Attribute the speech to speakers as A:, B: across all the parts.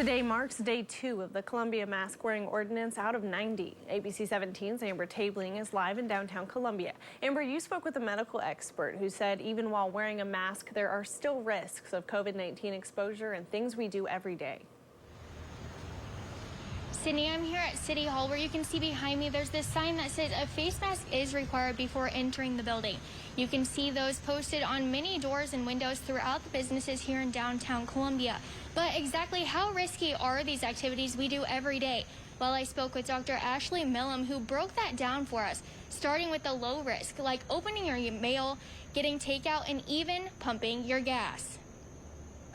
A: Today marks day 2 of the Columbia mask wearing ordinance out of 90. ABC 17's Amber Tabling is live in downtown Columbia. Amber, you spoke with a medical expert who said even while wearing a mask, there are still risks of COVID-19 exposure and things we do every day.
B: Sydney, I'm here at City Hall where you can see behind me there's this sign that says a face mask is required before entering the building. You can see those posted on many doors and windows throughout the businesses here in downtown Columbia. But exactly how risky are these activities we do every day? Well, I spoke with Dr. Ashley Millam, who broke that down for us, starting with the low risk, like opening your mail, getting takeout, and even pumping your gas.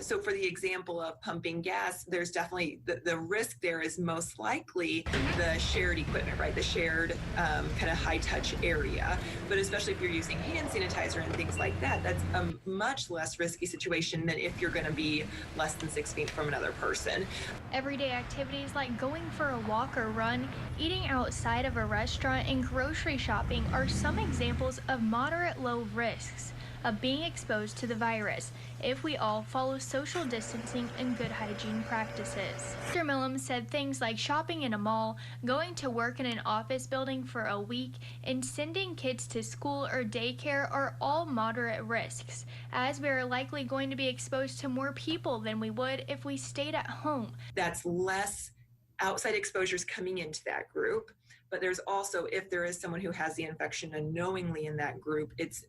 C: So for the example of pumping gas, there's definitely the risk there is most likely the shared equipment, right? The shared kind of high touch area. But especially if you're using hand sanitizer and things like that, that's a much less risky situation than if you're going to be less than 6 feet from another person.
B: Everyday activities like going for a walk or run, eating outside of a restaurant, and grocery shopping are some examples of moderate low risks of being exposed to the virus if we all follow social distancing and good hygiene practices. Dr. Millam said things like shopping in a mall, going to work in an office building for a week, and sending kids to school or daycare are all moderate risks, as we are likely going to be exposed to more people than we would if we stayed at home.
C: That's less outside exposures coming into that group, but there's also, if there is someone who has the infection unknowingly in that group, it's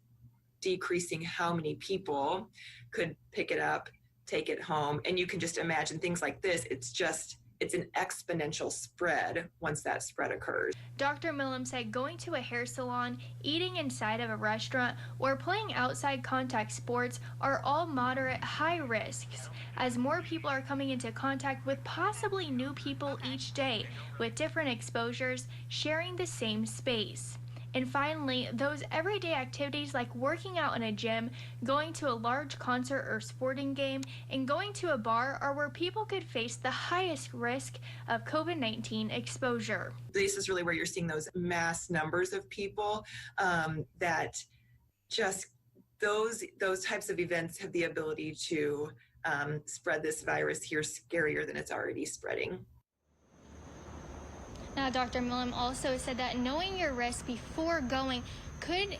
C: decreasing how many people could pick it up, take it home. And you can just imagine things like this. It's an exponential spread once that spread occurs.
B: Dr. Millam said going to a hair salon, eating inside of a restaurant, or playing outside contact sports are all moderate high risks, as more people are coming into contact with possibly new people each day with different exposures sharing the same space. And finally, those everyday activities like working out in a gym, going to a large concert or sporting game, and going to a bar are where people could face the highest risk of COVID-19 exposure.
C: This is really where you're seeing those mass numbers of people that just those types of events have the ability to spread this virus here scarier than it's already spreading.
B: Now, Dr. Millam also said that knowing your risk before going could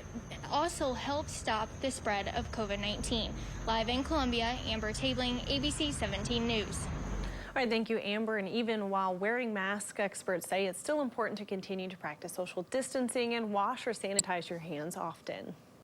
B: also help stop the spread of COVID-19. Live in Columbia, Amber Tabling, ABC 17 News.
A: All right, thank you, Amber. And even while wearing masks, experts say it's still important to continue to practice social distancing and wash or sanitize your hands often.